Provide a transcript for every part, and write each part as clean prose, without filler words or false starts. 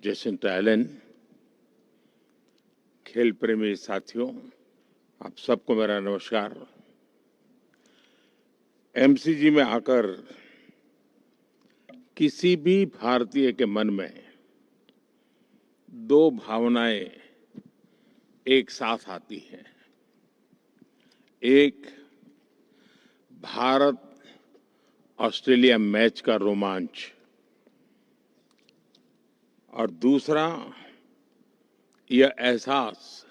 Jacinta Elon, खेल प्रेमी साथियों, आप सबको मेरा नमस्कार। एमसीजी में आकर किसी भी भारतीय के मन में दो भावनाएं एक साथ आती हैं। एक भारत ऑस्ट्रेलिया मैच का रोमांच और दूसरा यह एहसास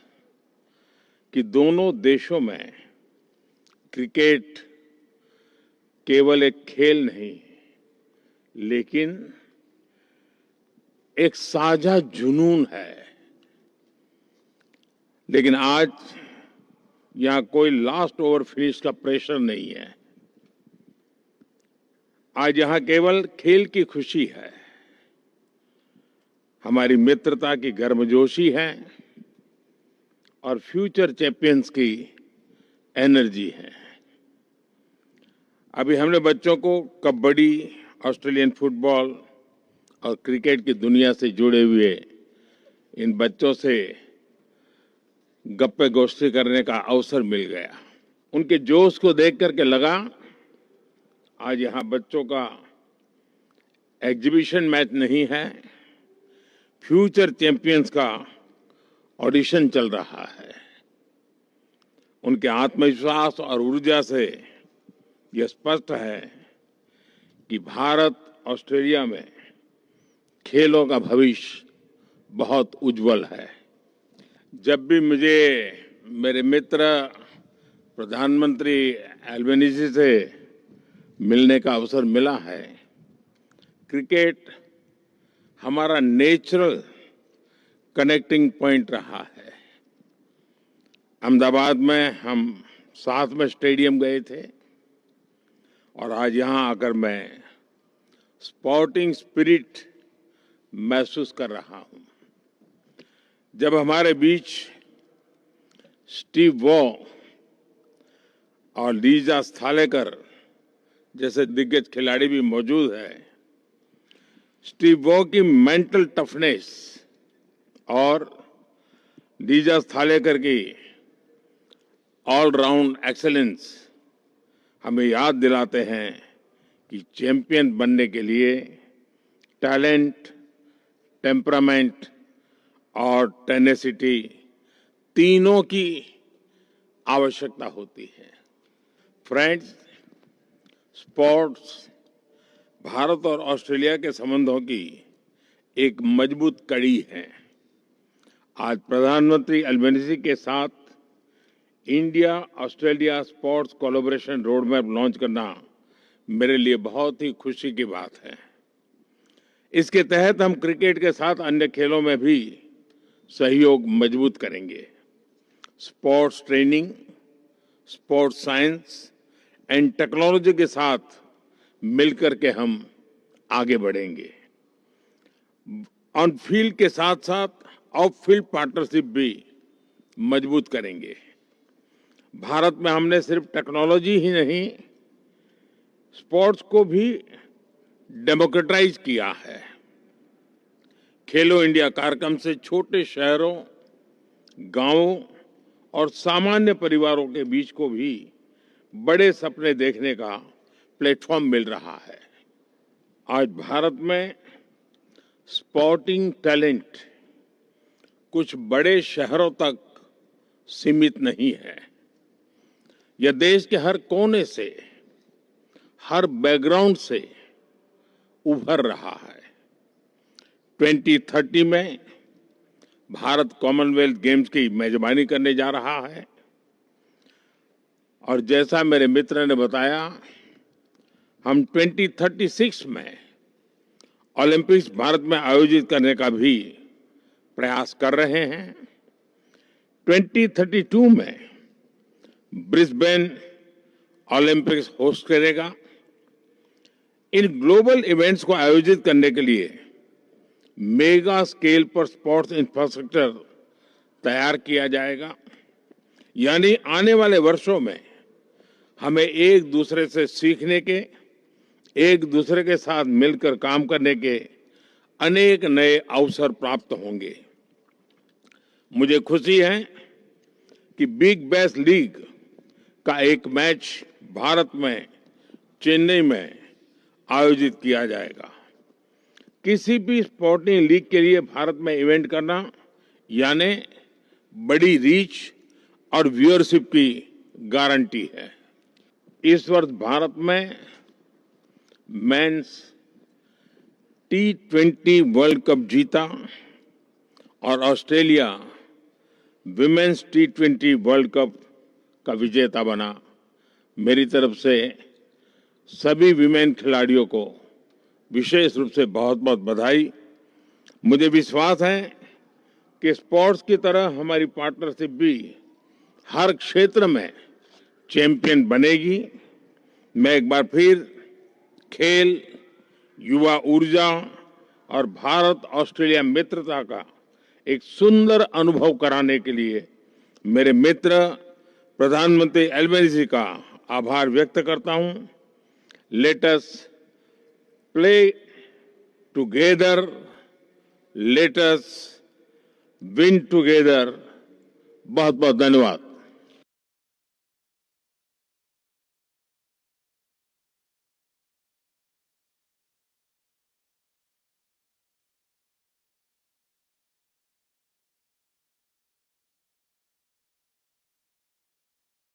कि दोनों देशों में क्रिकेट केवल एक खेल नहीं लेकिन एक साझा जुनून है। लेकिन आज यहां कोई लास्ट ओवर फिनिश का प्रेशर नहीं है। आज यहां केवल खेल की खुशी है, हमारी मित्रता की गर्मजोशी है और फ्यूचर चैंपियंस की एनर्जी है। अभी हमने बच्चों को कबड्डी, ऑस्ट्रेलियन फुटबॉल और क्रिकेट की दुनिया से जुड़े हुए इन बच्चों से गप्पे गोष्ठी करने का अवसर मिल गया। उनके जोश को देख करके लगा आज यहां बच्चों का एग्जीबिशन मैच नहीं है, फ्यूचर चैंपियंस का ऑडिशन चल रहा है। उनके आत्मविश्वास और ऊर्जा से यह स्पष्ट है कि भारत ऑस्ट्रेलिया में खेलों का भविष्य बहुत उज्जवल है। जब भी मुझे मेरे मित्र प्रधानमंत्री एल्बनीज़ी से मिलने का अवसर मिला है, क्रिकेट हमारा नेचुरल कनेक्टिंग पॉइंट रहा है। अहमदाबाद में हम साथ में स्टेडियम गए थे और आज यहां आकर मैं स्पोर्टिंग स्पिरिट महसूस कर रहा हूं। जब हमारे बीच स्टीव वॉ और लीजा स्थालेकर जैसे दिग्गज खिलाड़ी भी मौजूद है, स्टीव वॉ की मेंटल टफनेस और लीजा स्थालेकर की ऑलराउंड एक्सेलेंस हमें याद दिलाते हैं कि चैंपियन बनने के लिए टैलेंट, टेम्परामेंट और टेनेसिटी तीनों की आवश्यकता होती है। फ्रेंड्स, स्पोर्ट्स भारत और ऑस्ट्रेलिया के संबंधों की एक मजबूत कड़ी है। आज प्रधानमंत्री एल्बनीज़ी के साथ India Australia sports collaboration road map launch करना मेरे लिए बहुत ही खुशी की बात है। इसके तहत हम क्रिकेट के साथ अन्य खेलों में भी सहयोग मजबूत करेंगे। Sports training, sports science and technology के साथ मिलकर के हम आगे बढ़ेंगे। ऑन फील्ड के साथ साथ ऑफ फील्ड पार्टनरशिप भी मजबूत करेंगे। भारत में हमने सिर्फ टेक्नोलॉजी ही नहीं, स्पोर्ट्स को भी डेमोक्रेटाइज किया है। खेलो इंडिया कार्यक्रम से छोटे शहरों, गांवों और सामान्य परिवारों के बीच को भी बड़े सपने देखने का प्लेटफॉर्म मिल रहा है। आज भारत में स्पोर्टिंग टैलेंट कुछ बड़े शहरों तक सीमित नहीं है। यह देश के हर कोने से, हर बैकग्राउंड से उभर रहा है। 2030 में भारत कॉमनवेल्थ गेम्स की मेजबानी करने जा रहा है और जैसा मेरे मित्र ने बताया, हम 2036 में ओलंपिक्स भारत में आयोजित करने का भी प्रयास कर रहे हैं। 2032 में ब्रिस्बेन ओलंपिक्स होस्ट करेगा। इन ग्लोबल इवेंट्स को आयोजित करने के लिए मेगा स्केल पर स्पोर्ट्स इंफ्रास्ट्रक्चर तैयार किया जाएगा। यानी आने वाले वर्षों में हमें एक दूसरे से सीखने के, एक दूसरे के साथ मिलकर काम करने के अनेक नए अवसर प्राप्त होंगे। मुझे खुशी है कि बिग बैश लीग का एक मैच भारत में चेन्नई में आयोजित किया जाएगा। किसी भी स्पोर्टिंग लीग के लिए भारत में इवेंट करना यानी बड़ी रीच और व्यूअरशिप की गारंटी है। इस वर्ष भारत में मेंस T20 वर्ल्ड कप जीता और Australia women's T20 world cup का विजेता बना। मेरी तरफ से सभी विमेन खिलाड़ियों को विशेष रूप से बहुत बहुत बधाई। मुझे विश्वास है कि स्पोर्ट्स की तरह हमारी पार्टनरशिप भी हर क्षेत्र में चैंपियन बनेगी। मैं एक बार फिर खेल, युवा ऊर्जा और भारत ऑस्ट्रेलिया मित्रता का एक सुंदर अनुभव कराने के लिए मेरे मित्र प्रधानमंत्री एल्बनीज़ी का आभार व्यक्त करता हूं। Let us play together, let us win together. बहुत बहुत धन्यवाद।